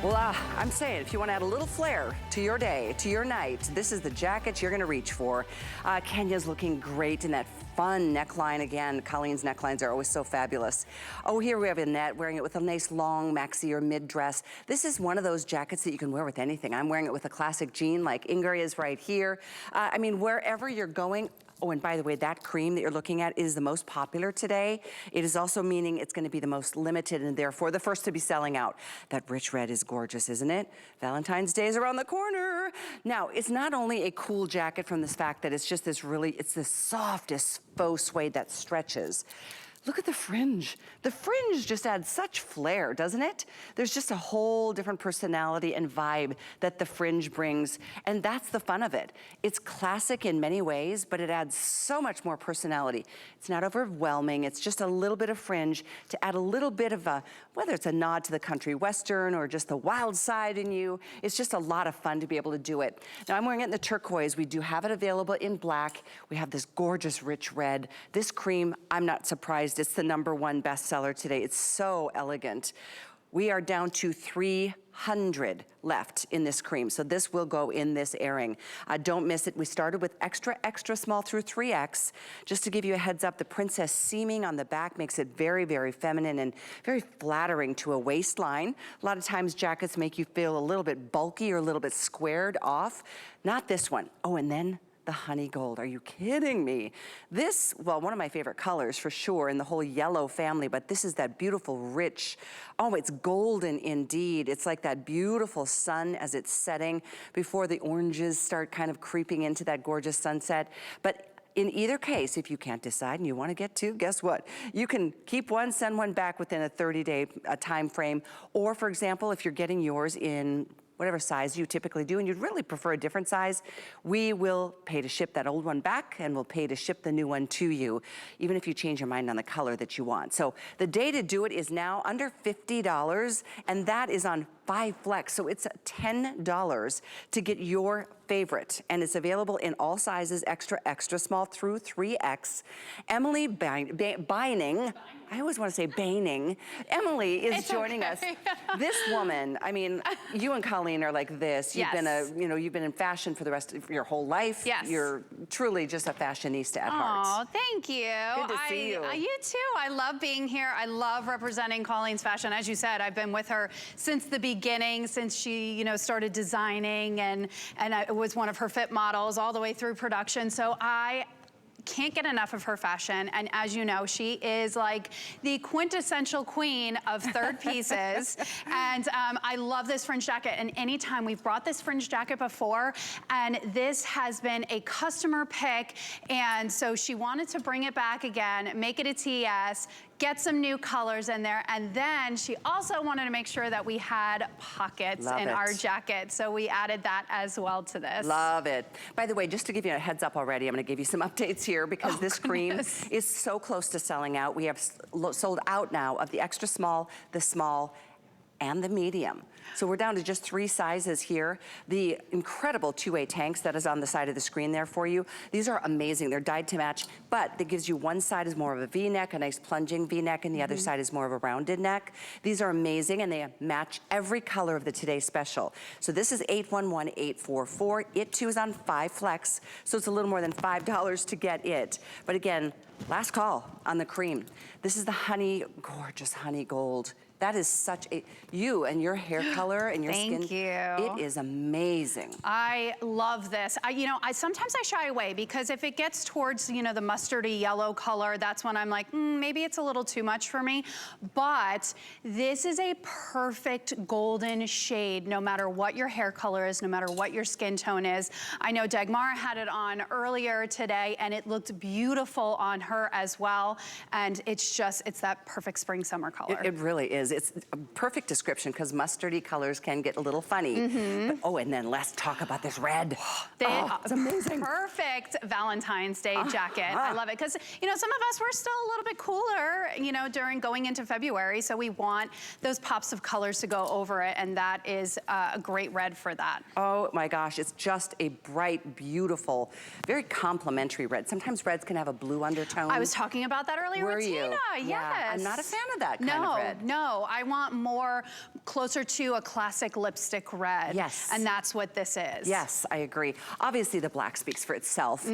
Well, I'm saying, if you want to add a little flair to your day, to your night, this is the jacket you're going to reach for. Kenya's looking great in that fun neckline. Again, Colleen's necklines are always so fabulous. Oh, here we have Annette wearing it with a nice long maxi or mid dress. This is one of those jackets that you can wear with anything. I'm wearing it with a classic jean like Ingrid is right here. I mean, wherever you're going. Oh, and by the way, that cream that you're looking at is the most popular today. It is also meaning it's going to be the most limited and therefore the first to be selling out. That rich red is gorgeous, isn't it? Valentine's Day is around the corner. Now, it's not only a cool jacket from this fact that it's just this really, it's the softest faux suede that stretches. Look at the fringe. The fringe just adds such flair, doesn't it? There's just a whole different personality and vibe that the fringe brings, and that's the fun of it. It's classic in many ways, but it adds so much more personality. It's not overwhelming, it's just a little bit of fringe to add a little bit of a, whether it's a nod to the country western or just the wild side in you, it's just a lot of fun to be able to do it. Now I'm wearing it in the turquoise. We do have it available in black. We have this gorgeous rich red. This cream, I'm not surprised, it's the #1 bestseller today. It's so elegant. We are down to 300 left in this cream, so this will go in this airing. Don't miss it. We started with extra, extra small through 3X. Just to give you a heads up, the princess seaming on the back makes it very, very feminine and very flattering to a waistline. A lot of times jackets make you feel a little bit bulky or a little bit squared off. Not this one. Oh, and then the honey gold, are you kidding me? This, well, one of my favorite colors for sure in the whole yellow family, but this is that beautiful rich, oh, it's golden indeed. It's like that beautiful sun as it's setting before the oranges start kind of creeping into that gorgeous sunset. But in either case, if you can't decide and you want to get two, guess what? You can keep one, send one back within a 30-day time frame. Or for example, if you're getting yours in whatever size you typically do, and you'd really prefer a different size, we will pay to ship that old one back and we'll pay to ship the new one to you, even if you change your mind on the color that you want. So the day to do it is now under $50, and that is on 5 Flex, so it's $10 to get your favorite, and it's available in all sizes, extra, extra small through 3X. Emily Beining, I always want to say Baining. Emily is joining us. This woman, I mean, you and Colleen are like this. You've been you've been in fashion for the rest of your whole life. Yes. You're truly just a fashionista at heart. Oh, thank you. Good to see you. You too. I love being here. I love representing Colleen's fashion. As you said, I've been with her since the beginning, since she, started designing, and I was one of her fit models all the way through production. So I can't get enough of her fashion, and as you know, she is like the quintessential queen of third pieces. And I love this fringe jacket, and anytime we've brought this fringe jacket before, and this has been a customer pick, and so she wanted to bring it back again, make it a TS, get some new colors in there, and then she also wanted to make sure that we had pockets in our jacket, so we added that as well to this. Love it. By the way, just to give you a heads up already, I'm gonna give you some updates here because this cream is so close to selling out. We have sold out now of the extra small, the small, and the medium. So we're down to just 3 sizes here. The incredible 2-way tanks that is on the side of the screen there for you. These are amazing. They're dyed to match, but that gives you one side is more of a V-neck, a nice plunging V-neck, and the other side is more of a rounded neck. These are amazing, and they match every color of the Today Special. So this is 811844. It too is on 5 Flex, so it's a little more than $5 to get it. But again, last call on the cream. This is the honey, gorgeous honey gold. That is such a, you and your hair color and your skin. Thank you. It is amazing. I love this. Sometimes I shy away because if it gets towards, the mustardy yellow color, that's when I'm like, maybe it's a little too much for me. But this is a perfect golden shade, no matter what your hair color is, no matter what your skin tone is. I know Dagmara had it on earlier today, and it looked beautiful on her as well. And it's that perfect spring summer color. It really is. It's a perfect description because mustardy colors can get a little funny. But, oh, and then let's talk about this red. It's amazing. Perfect Valentine's Day jacket. I love it because, some of us were still a little bit cooler, during going into February. So we want those pops of colors to go over it, and that is a great red for that. Oh my gosh, it's just a bright, beautiful, very complimentary red. Sometimes reds can have a blue undertone. I was talking about that earlier with Tina. Yes. Yeah, I'm not a fan of that kind of red. No, I want more closer to do a classic lipstick red. Yes. And that's what this is. Yes, I agree. Obviously, the black speaks for itself.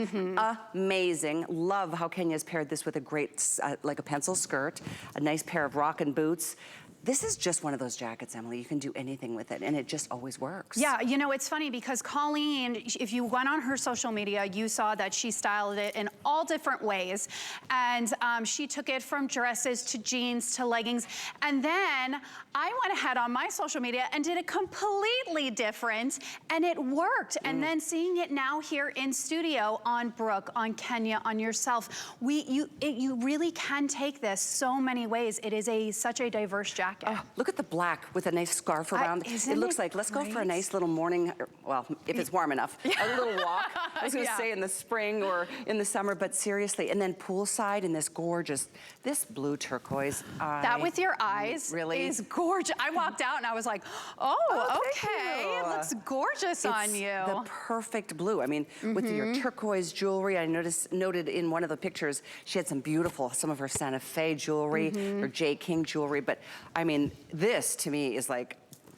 Amazing. Love how Kenya's paired this with a great, like a pencil skirt, a nice pair of rockin' boots. This is just one of those jackets, Emily. You can do anything with it, and it just always works. Yeah, you know, it's funny because Colleen, if you went on her social media, you saw that she styled it in all different ways. And she took it from dresses to jeans to leggings. And then I went ahead on my social media and did it completely different, and it worked. And then seeing it now here in studio on Brooke, on Kenya, on yourself, you really can take this so many ways. It is such a diverse jacket. Oh, look at the black with a nice scarf around. It looks like, let's go for a nice little morning, well, if it's warm enough, a little walk. I was gonna say in the spring or in the summer, but seriously. And then poolside in this gorgeous, this blue turquoise. That with your eyes really is gorgeous. I walked out and I was like, oh okay, it looks gorgeous on you. The perfect blue. I mean, with your turquoise jewelry, I noted in one of the pictures, she had some beautiful, some of her Santa Fe jewelry, or J. King jewelry, but I mean, this to me is like,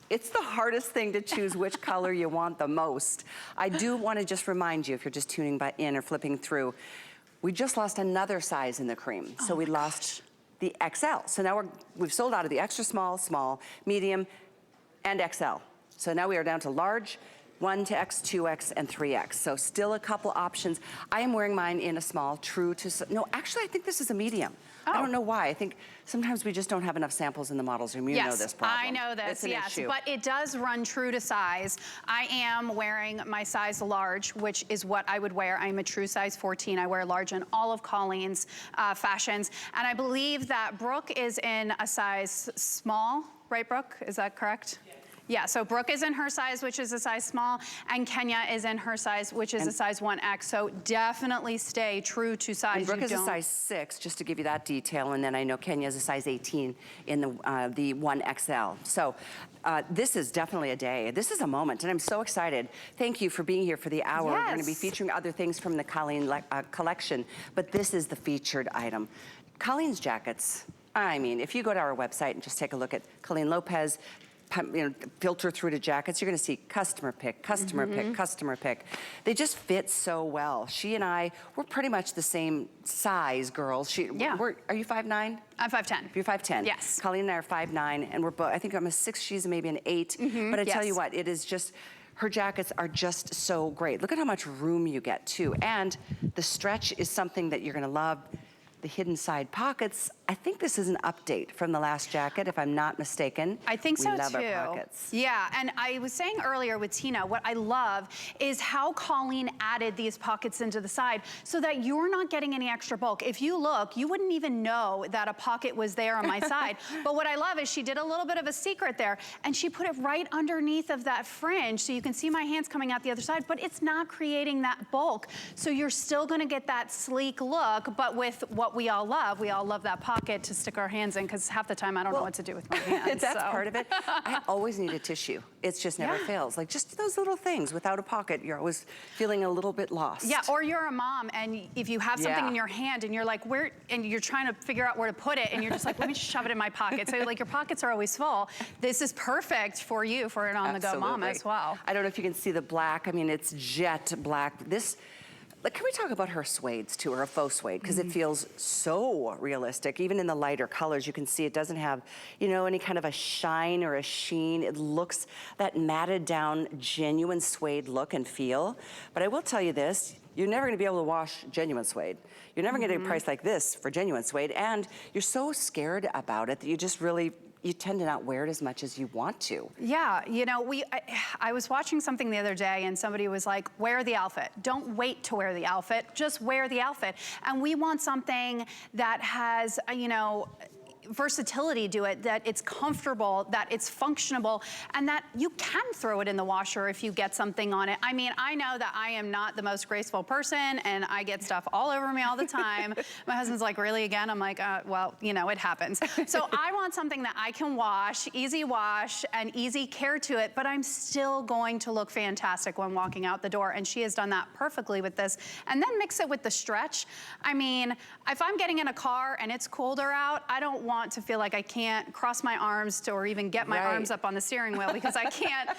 it's the hardest thing to choose which color you want the most. I do want to just remind you, if you're just tuning in or flipping through, we just lost another size in the cream. So we lost the XL. So now we've sold out of the extra small, small, medium, and XL. So now we are down to large, 1X, 2X, and 3X. So still a couple options. I am wearing mine in a small, true to, no, actually I think this is a medium. I don't know why. I think sometimes we just don't have enough samples in the models room. You know this problem. I know this, it's an issue. But it does run true to size. I am wearing my size large, which is what I would wear. I'm a true size 14. I wear large in all of Colleen's fashions. And I believe that Brooke is in a size small, right, Brooke? Is that correct? Yeah, so Brooke is in her size, which is a size small, and Kenya is in her size, which is a size 1X. So definitely stay true to size. And Brooke is a size 6, just to give you that detail, and then I know Kenya is a size 18 in the 1XL. So this is definitely a day. This is a moment, and I'm so excited. Thank you for being here for the hour. We're going to be featuring other things from the Colleen collection, but this is the featured item. Colleen's jackets, I mean, if you go to our website and just take a look at Colleen Lopez, filter through to jackets, you're gonna see customer pick, customer pick, customer pick. They just fit so well. She and I, we're pretty much the same size girls. Are you 5'9"? I'm 5'10". You're 5'10". Yes. Colleen and I are 5'9", and we're both, I think I'm a 6, she's maybe an 8. But I tell you what, it is just, her jackets are just so great. Look at how much room you get too. And the stretch is something that you're gonna love. The hidden side pockets, I think this is an update from the last jacket, if I'm not mistaken. I think so too. We love our pockets. Yeah, and I was saying earlier with Tina, what I love is how Colleen added these pockets into the side so that you're not getting any extra bulk. If you look, you wouldn't even know that a pocket was there on my side. But what I love is she did a little bit of a secret there, and she put it right underneath of that fringe, so you can see my hands coming out the other side, but it's not creating that bulk. So you're still gonna get that sleek look, but with what we all love that pocket to stick our hands in, because half the time I don't know what to do with my hands. That's part of it. I always need a tissue. It just never fails. Like just those little things. Without a pocket, you're always feeling a little bit lost. Yeah, or you're a mom and if you have something in your hand and you're like, where, and you're trying to figure out where to put it and you're just like, let me just shove it in my pocket. So like your pockets are always full. This is perfect for you, for an on-the-go mom as well. I don't know if you can see the black. I mean, it's jet black. This, like, can we talk about her suedes too, or her faux suede? Because it feels so realistic. Even in the lighter colors, you can see it doesn't have, you know, any kind of a shine or a sheen. It looks that matted down, genuine suede look and feel. But I will tell you this, you're never gonna be able to wash genuine suede. You're never gonna get a price like this for genuine suede, and you're so scared about it that you just really, you tend to not wear it as much as you want to. Yeah, you know, I was watching something the other day and somebody was like, wear the outfit. Don't wait to wear the outfit, just wear the outfit. And we want something that has, you know, versatility to it, that it's comfortable, that it's functional, and that you can throw it in the washer if you get something on it. I mean, I know that I am not the most graceful person and I get stuff all over me all the time. My husband's like, really again? I'm like, well, you know, it happens. So I want something that I can wash, and easy care to it, but I'm still going to look fantastic when walking out the door, and she has done that perfectly with this. And then mix it with the stretch. I mean, if I'm getting in a car and it's colder out, I don't want want to feel like I can't cross my arms or even get my arms up on the steering wheel because I can't,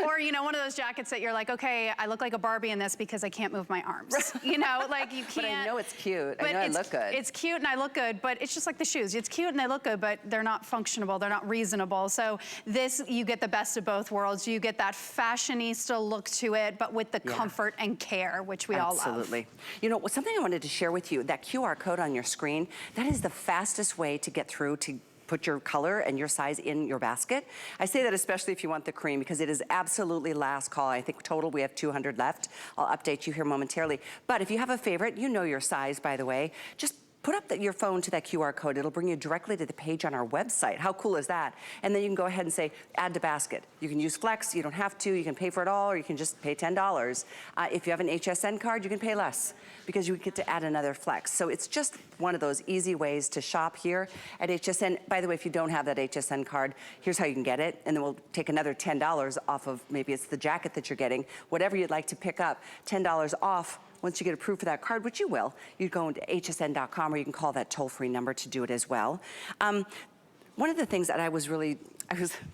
or you know, one of those jackets that you're like, okay, I look like a Barbie in this because I can't move my arms. You know, like you can't. But I know it's cute. I know I look good. It's cute and I look good, but it's just like the shoes. It's cute and they look good, but they're not functional. They're not reasonable. So this, you get the best of both worlds. You get that fashionista look to it, but with the comfort and care, which we all love. Absolutely. You know, something I wanted to share with you, that QR code on your screen, that is the fastest way to get through to put your color and your size in your basket. I say that especially if you want the cream because it is absolutely last call. I think total we have 200 left. I'll update you here momentarily. But if you have a favorite, you know your size, by the way, just put up your phone to that QR code. It'll bring you directly to the page on our website. How cool is that? And then you can go ahead and say, add to basket. You can use Flex, you don't have to, you can pay for it all, or you can just pay $10. If you have an HSN card, you can pay less because you get to add another Flex. So it's just one of those easy ways to shop here at HSN. By the way, if you don't have that HSN card, here's how you can get it, and then we'll take another $10 off of, maybe it's the jacket that you're getting, whatever you'd like to pick up, $10 off. Once you get approved for that card, which you will, you go into hsn.com or you can call that toll-free number to do it as well. One of the things that I was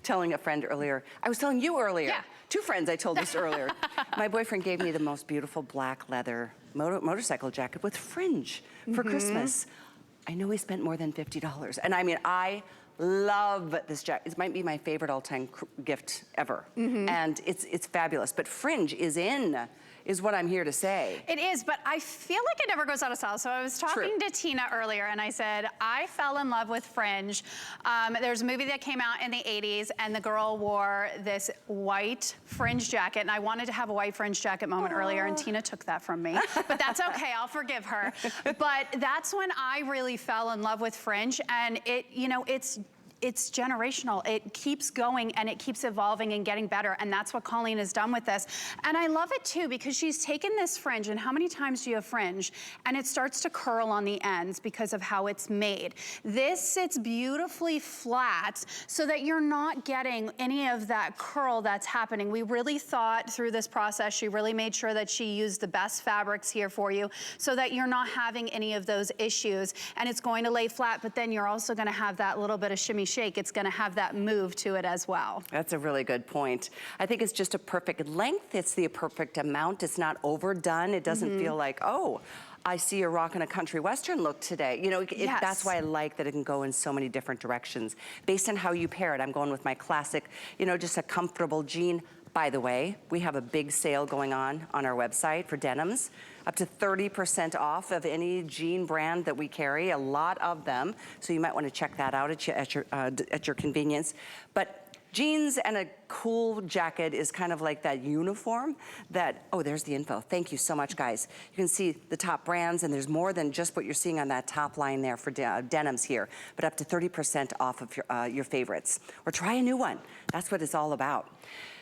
telling a friend earlier, I was telling you earlier, two friends I told this earlier. My boyfriend gave me the most beautiful black leather motorcycle jacket with fringe for Christmas. I know he spent more than $50. And I mean, I love this jacket. It might be my favorite all-time gift ever. And it's fabulous, but fringe is what I'm here to say. It is, but I feel like it never goes out of style. So I was talking to Tina earlier and I said, I fell in love with fringe. There's a movie that came out in the 80s and the girl wore this white fringe jacket and I wanted to have a white fringe jacket moment earlier and Tina took that from me, but that's okay, I'll forgive her. But that's when I really fell in love with fringe and it, you know, it's generational. It keeps going and it keeps evolving and getting better. And that's what Colleen has done with this. And I love it too, because she's taken this fringe, and how many times do you have fringe? And it starts to curl on the ends because of how it's made. This sits beautifully flat so that you're not getting any of that curl that's happening. We really thought through this process, she really made sure that she used the best fabrics here for you so that you're not having any of those issues. And it's going to lay flat, but then you're also gonna have that little bit of shimmy shake. It's gonna have that move to it as well. That's a really good point. I think it's just a perfect length. It's the perfect amount. It's not overdone. It doesn't feel like, oh, I see you're rocking a country western look today. You know, that's why I like that it can go in so many different directions. Based on how you pair it, I'm going with my classic, you know, just a comfortable jean. By the way, we have a big sale going on our website for denims. Up to 30% off of any jean brand that we carry, a lot of them. So you might want to check that out at your convenience. But jeans and a cool jacket is kind of like that uniform that, oh, there's the info. Thank you so much, guys. You can see the top brands, and there's more than just what you're seeing on that top line there for denims here, but up to 30% off of your favorites. Or try a new one. That's what it's all about.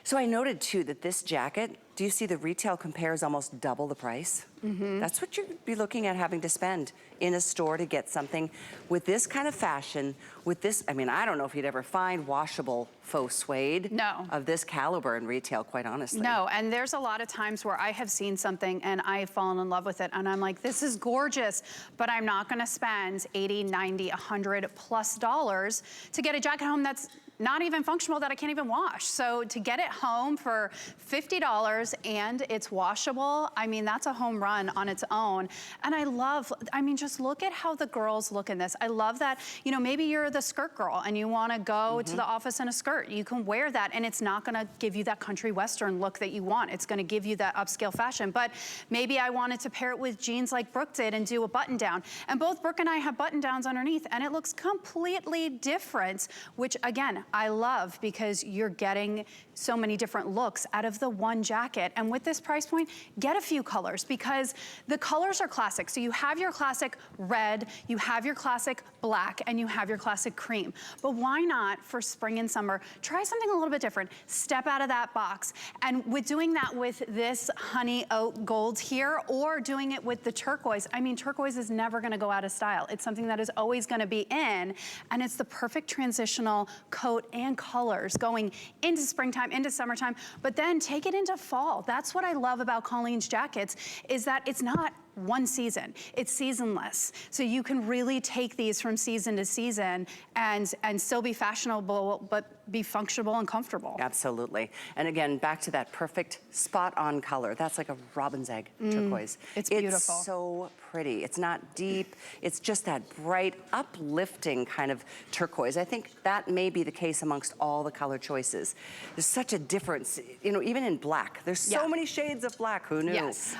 So I noted too that this jacket, do you see the retail compares almost double the price? That's what you'd be looking at having to spend in a store to get something with this kind of fashion, with this, I mean, I don't know if you'd ever find washable faux suede of this caliber in retail, quite honestly. No, and there's a lot of times where I have seen something and I've fallen in love with it and I'm like, this is gorgeous, but I'm not gonna spend $80, $90, $100+ to get a jacket home that's not even functional, that I can't even wash. So to get it home for $50 and it's washable, I mean, that's a home run on its own. And I love, I mean, just look at how the girls look in this. I love that, you know, maybe you're the skirt girl and you wanna go to the office in a skirt. You can wear that and it's not gonna give you that country western look that you want. It's gonna give you that upscale fashion. But maybe I wanted to pair it with jeans like Brooke did and do a button down. And both Brooke and I have button downs underneath and it looks completely different, which again, I love because you're getting so many different looks out of the one jacket. And with this price point, get a few colors because the colors are classic. So you have your classic red, you have your classic black, and you have your classic cream. But why not for spring and summer, try something a little bit different. Step out of that box. And with doing that with this honey oak gold here or doing it with the turquoise, I mean, turquoise is never gonna go out of style. It's something that is always gonna be in, and it's the perfect transitional coat and colors going into springtime, into summertime, but then take it into fall. That's what I love about Colleen's jackets, is that it's not one season. It's seasonless. So you can really take these from season to season and still be fashionable, but be functional and comfortable. Absolutely. And again, back to that perfect spot-on color. That's like a robin's egg turquoise. It's beautiful. It's so pretty. It's not deep. It's just that bright, uplifting kind of turquoise. I think that may be the case amongst all the color choices. There's such a difference, you know, even in black. There's so many shades of black. Who knew? Yes.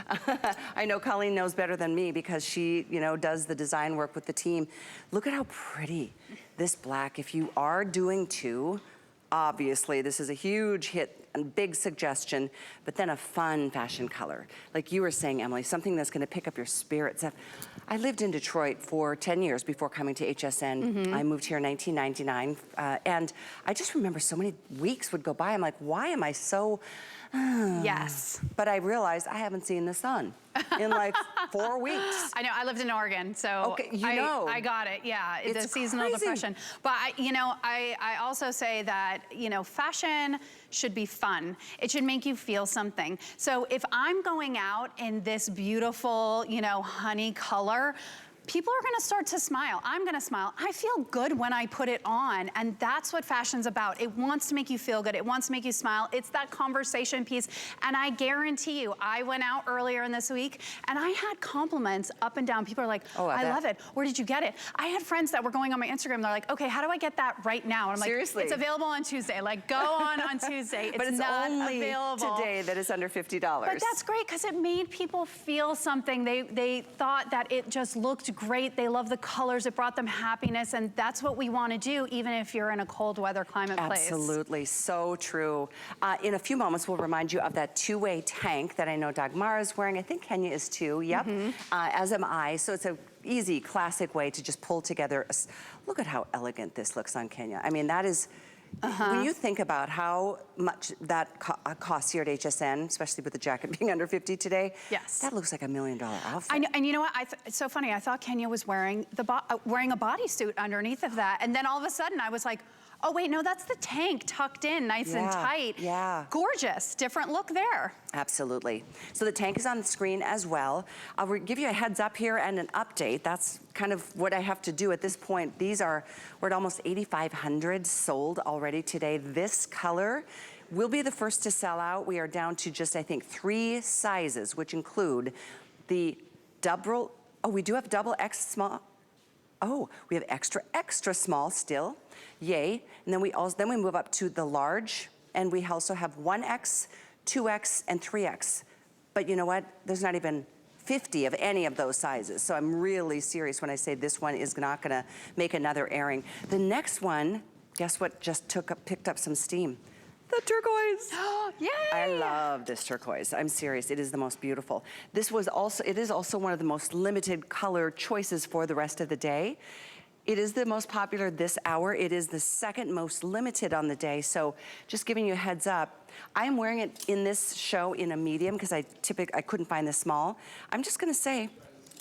I know Colleen knows better than me because she, you know, does the design work with the team. Look at how pretty this black, if you are doing two, obviously this is a huge hit and big suggestion, but then a fun fashion color. Like you were saying, Emily, something that's gonna pick up your spirits. I lived in Detroit for 10 years before coming to HSN. I moved here in 1999, and I just remember so many weeks would go by. I'm like, why am I so... Yes. But I realized I haven't seen the sun in like 4 weeks. I know, I lived in Oregon, so okay, you know. I got it, yeah, It's the seasonal crazy. depression. But I also say that, you know, fashion should be fun. It should make you feel something. So if I'm going out in this beautiful, you know, honey color, people are gonna start to smile. I'm gonna smile. I feel good when I put it on, and that's what fashion's about. It wants to make you feel good. It wants to make you smile. It's that conversation piece, and I guarantee you, I went out earlier in this week, and I had compliments up and down. People are like, oh, I love it. Where did you get it? I had friends that were going on my Instagram. They're like, okay, how do I get that right now? And I'm like, seriously? It's available on Tuesday. Like, go on Tuesday. But it's not only available today that it's under $50. But that's great, because it made people feel something. They thought that it just looked great. They love the colors. It brought them happiness, and that's what we want to do, even if you're in a cold weather climate place. Absolutely, so true. In a few moments, we'll remind you of that two-way tank that I know Dagmar is wearing. I think Kenya is too, yep, as am I. So it's a easy, classic way to just pull together. Look at how elegant this looks on Kenya. I mean, that is, when you think about how much that costs here at HSN, especially with the jacket being under 50 today, yes, that looks like $1 million outfit. I know, and you know what? It's so funny. I thought Kenya was wearing wearing a bodysuit underneath of that, and then all of a sudden I was like, oh wait, no, that's the tank tucked in nice and tight. Yeah. Gorgeous, different look there. Absolutely. So the tank is on the screen as well. I'll give you a heads up here and an update. That's kind of what I have to do at this point. We're at almost 8,500 sold already today. This color will be the first to sell out. We are down to just, I think, 3 sizes, which include the double, we do have double X small. Oh, we have extra, extra small still. Yay. And then we move up to the large, and we also have 1X, 2X, and 3X. But you know what? There's not even 50 of any of those sizes. So I'm really serious when I say this one is not gonna make another airing. The next one, guess what just picked up some steam? The turquoise. Yay! I love this turquoise. I'm serious, it is the most beautiful. It is also one of the most limited color choices for the rest of the day. It is the most popular this hour. It is the second most limited on the day. So just giving you a heads up, I am wearing it in this show in a medium because I couldn't find the small. I'm just gonna say,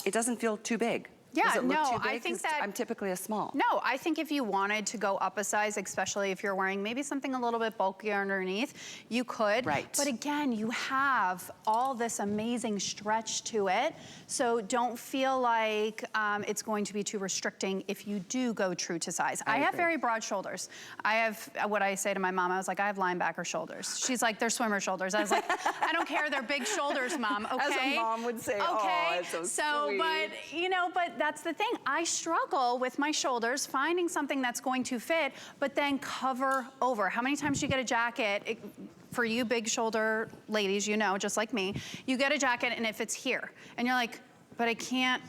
it doesn't feel too big. Yeah, Does it look no, too big? I think 'Cause that I'm typically a small. No, I think if you wanted to go up a size, especially if you're wearing maybe something a little bit bulkier underneath, you could. Right. But again, you have all this amazing stretch to it, so don't feel like it's going to be too restricting if you do go true to size. I have very broad shoulders. I have what I say to my mom, I was like, I have linebacker shoulders. She's like, they're swimmer shoulders. I was like, I don't care, they're big shoulders, Mom, okay? As a mom would say, okay? oh, it's so sweet. But, you know, but that's the thing. I struggle with my shoulders, finding something that's going to fit, but then cover over. How many times do you get a jacket, for you big shoulder ladies, you know, just like me, you get a jacket and it fits here. And you're like, but I can't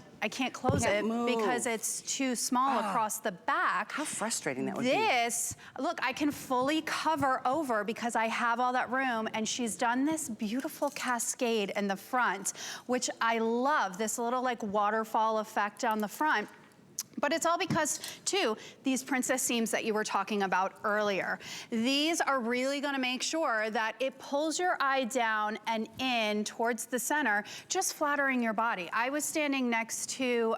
close it because it's too small across the back. How frustrating that would be. This, look, I can fully cover over because I have all that room, and she's done this beautiful cascade in the front, which I love, this little like waterfall effect on the front. But it's all because, too, these princess seams that you were talking about earlier, these are really gonna make sure that it pulls your eye down and in towards the center, just flattering your body. I was standing next to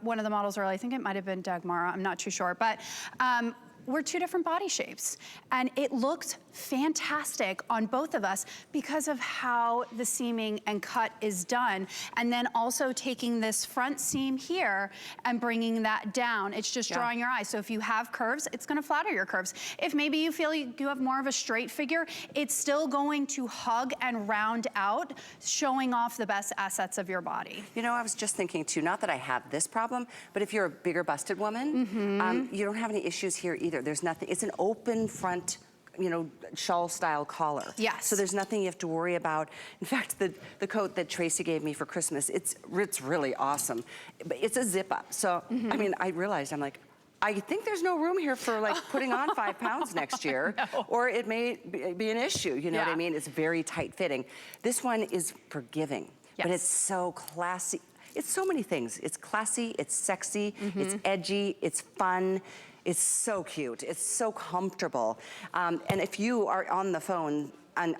one of the models earlier, I think it might have been Dagmara, I'm not too sure, but we're two different body shapes. And it looked fantastic on both of us because of how the seaming and cut is done. And then also taking this front seam here and bringing that down. It's just drawing your eye. So if you have curves, it's gonna flatter your curves. If maybe you feel you have more of a straight figure, it's still going to hug and round out, showing off the best assets of your body. You know, I was just thinking too, not that I have this problem, but if you're a bigger busted woman, you don't have any issues here either. There's nothing, it's an open front, you know, shawl style collar. Yes. So there's nothing you have to worry about. In fact, the coat that Tracy gave me for Christmas, it's really awesome. But it's a zip up. So, I mean, I realized, I'm like, I think there's no room here for like putting on 5 pounds next year, or it may be an issue, you know what I mean? It's very tight fitting. This one is forgiving, but it's so classy. It's so many things. It's classy, it's sexy, it's edgy, it's fun. It's so cute. It's so comfortable. And if you are on the phone and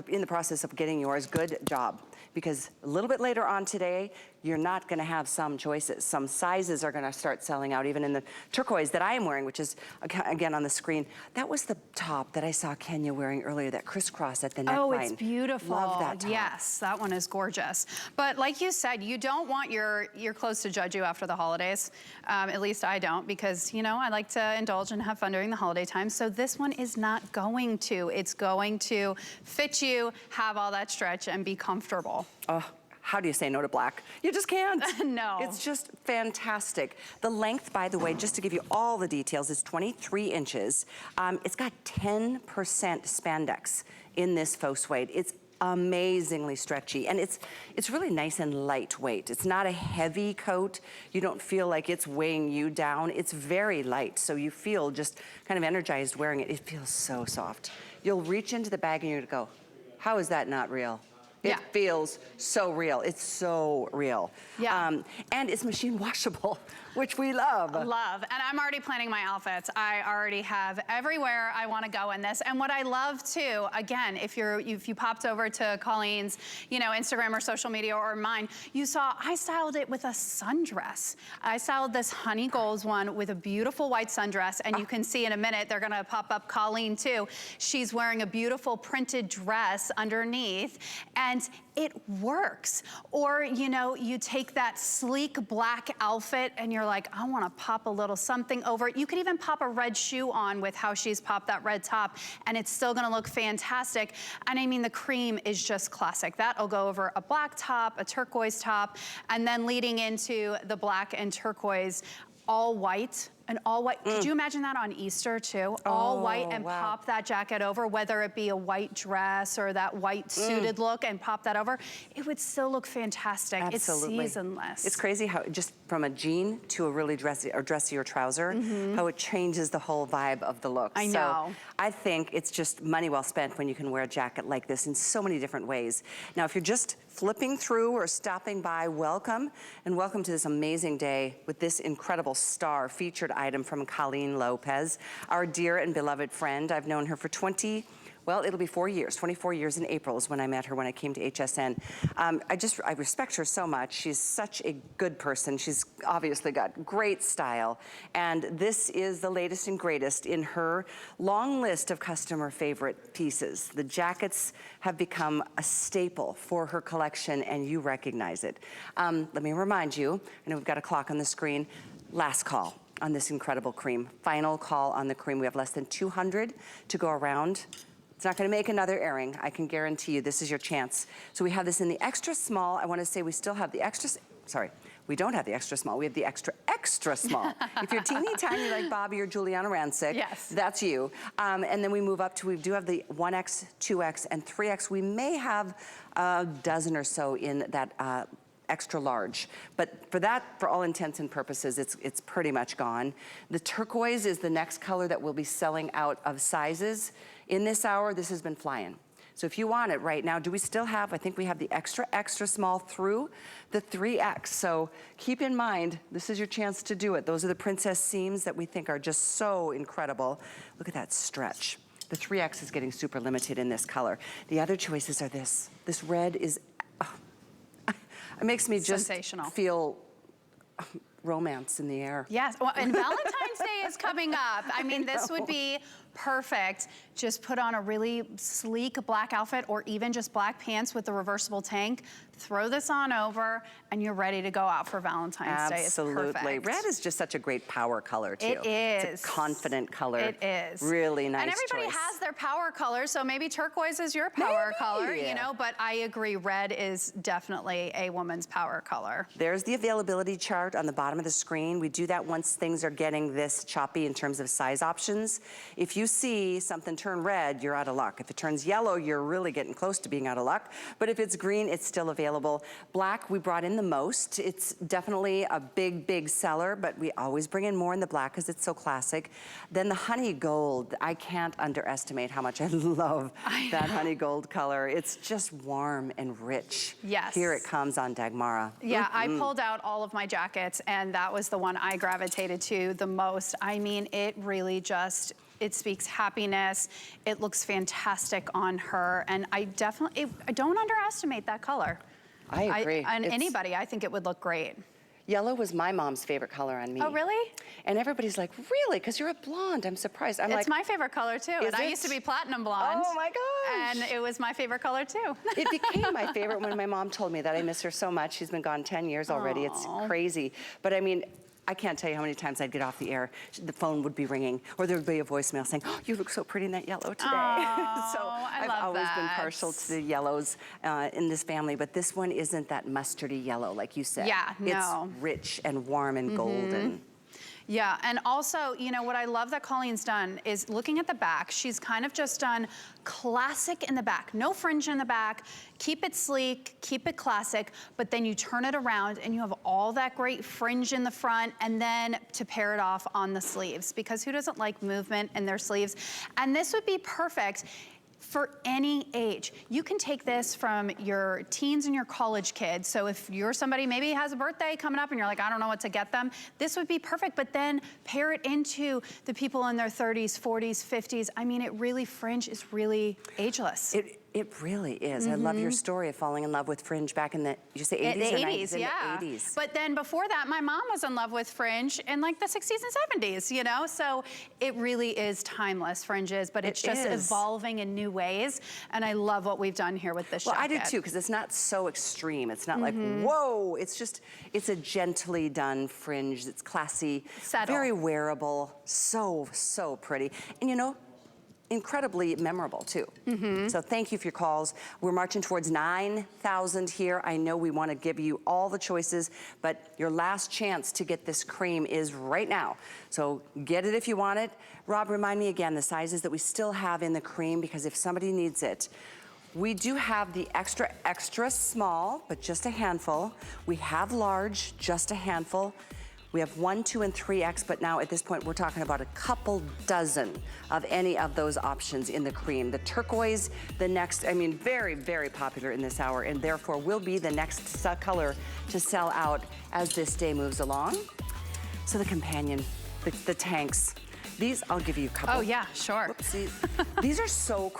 in the process of getting yours, good job. Because a little bit later on today, you're not gonna have some choices. Some sizes are gonna start selling out, even in the turquoise that I am wearing, which is, again, on the screen. That was the top that I saw Kenya wearing earlier, that crisscross at the neckline. Oh, it's beautiful. Love that top. Yes, that one is gorgeous. But like you said, you don't want your clothes to judge you after the holidays. At least I don't, because, you know, I like to indulge and have fun during the holiday time. So this one is not going to. It's going to fit you, have all that stretch, and be comfortable. Oh, how do you say no to black? You just can't. No. It's just fantastic. The length, by the way, just to give you all the details, is 23 inches. It's got 10% spandex in this faux suede. It's amazingly stretchy, and it's really nice and lightweight. It's not a heavy coat. You don't feel like it's weighing you down. It's very light, so you feel just kind of energized wearing it. It feels so soft. You'll reach into the bag and you're gonna go, how is that not real? It feels so real. It's so real. Yeah. And it's machine washable, which we love. Love. And I'm already planning my outfits. I already have everywhere I want to go in this. And what I love too, again, if you popped over to Colleen's, you know, Instagram or social media or mine, you saw I styled it with a sundress. I styled this honey gold one with a beautiful white sundress, and you can see in a minute they're gonna pop up Colleen too. She's wearing a beautiful printed dress underneath, and it works. Or, you know, you take that sleek black outfit and you're like, I wanna pop a little something over it. You could even pop a red shoe on with how she's popped that red top, and it's still gonna look fantastic. And I mean, the cream is just classic. That'll go over a black top, a turquoise top, and then leading into the black and turquoise, all white. An all white, could you imagine that on Easter too? All white and pop that jacket over, whether it be a white dress or that white suited look, and pop that over. It would still look fantastic. Absolutely. It's seasonless. It's crazy how just from a jean to a really dressier trouser, how it changes the whole vibe of the look. I know. So I think it's just money well spent when you can wear a jacket like this in so many different ways. Now, if you're just flipping through or stopping by, welcome, and welcome to this amazing day with this incredible star featured item from Colleen Lopez, our dear and beloved friend. I've known her for well, it'll be 4 years. 24 years in April is when I met her, when I came to HSN. I respect her so much. She's such a good person. She's obviously got great style. And this is the latest and greatest in her long list of customer favorite pieces. The jackets have become a staple for her collection, and you recognize it. Let me remind you, I know we've got a clock on the screen, last call on this incredible cream. Final call on the cream. We have less than 200 to go around. It's not gonna make another airing. I can guarantee you this is your chance. So we have this in the extra small. I wanna say we still have the extra, sorry, we don't have the extra small. We have the extra small. If you're teeny tiny like Bobby or Juliana Rancic, that's you. And then we move up to, we do have the 1X, 2X, and 3X. We may have a dozen or so in that extra large. But for that, for all intents and purposes, it's pretty much gone. The turquoise is the next color that we'll be selling out of sizes. In this hour, this has been flying. So if you want it right now, do we still have, I think we have the extra small through the 3X. So keep in mind, this is your chance to do it. Those are the princess seams that we think are just so incredible. Look at that stretch. The 3X is getting super limited in this color. The other choices are this. This red is, it makes me just feel romance in the air. Yes, well, and Valentine's Day is coming coming up. I mean, this would be perfect. Just put on a really sleek black outfit or even just black pants with the reversible tank. Throw this on over and you're ready to go out for Valentine's Day. Absolutely. It's perfect. Red is just such a great power color too. It is. It's a confident color. It is. Really nice And everybody choice. has their power color, so maybe turquoise is your power color, you know, but I agree, red is definitely a woman's power color. There's the availability chart on the bottom of the screen. We do that once things are getting this choppy in terms of size options. If you see something turn red, you're out of luck. If it turns yellow, you're really getting close to being out of luck. But if it's green, it's still available. Black, we brought in the most. It's definitely a big, big seller, but we always bring in more in the black because it's so classic. Then the honey gold, I can't underestimate how much I love that honey gold color. It's just warm and rich. Yes. Here it comes on Dagmara. Yeah, I pulled out all of my jackets and that was the one I gravitated to the most. I mean, it really just, it speaks happiness. It looks fantastic on her. And I don't underestimate that color. I agree. On anybody, I think it would look great. Yellow was my mom's favorite color on me. Oh, really? And everybody's like, really? Because you're a blonde. I'm surprised. It's my favorite color too. And I used to be platinum blonde. Oh my gosh. And it was my favorite color too. It became my favorite when my mom told me that. I miss her so much. She's been gone 10 years already. It's crazy. But I mean, I can't tell you how many times I'd get off the air, the phone would be ringing, or there would be a voicemail saying, oh, you look so pretty in that yellow today. So I've always been partial to the yellows in this family, but this one isn't that mustardy yellow, like you said. Yeah, no. It's rich and warm and golden. Yeah, and also, you know, what I love that Colleen's done is looking at the back, she's kind of just done classic in the back. No fringe in the back, keep it sleek, keep it classic, but then you turn it around and you have all that great fringe in the front and then to pair it off on the sleeves, because who doesn't like movement in their sleeves? And this would be perfect for any age. You can take this from your teens and your college kids. So if you're somebody maybe has a birthday coming up and you're like, I don't know what to get them, this would be perfect, but then pair it into the people in their 30s, 40s, 50s. I mean, fringe is really ageless. It really is. I love your story of falling in love with fringe back in the, you say 80s or 90s? Yeah. In the 80s. But then before that, my mom was in love with fringe in like the 60s and 70s, you know? So it really is timeless, fringes, but it's just evolving in new ways. And I love what we've done here with this jacket. Well, I do too, because it's not so extreme. It's not like, whoa, it's just, it's a gently done fringe. It's classy, very wearable, so, so pretty. And you know, incredibly memorable too. So thank you for your calls. We're marching towards 9,000 here. I know we want to give you all the choices, but your last chance to get this cream is right now. So get it if you want it. Rob, remind me again the sizes that we still have in the cream, because if somebody needs it, we do have the extra, extra small, but just a handful. We have large, just a handful. We have 1, 2, and 3X, but now at this point, we're talking about a couple dozen of any of those options in the cream. The turquoise, the next, I mean, very, very popular in this hour, and therefore will be the next color to sell out as this day moves along. So the companion, the tanks, these, I'll give you a couple. Oh yeah, sure. Whoopsie. These are so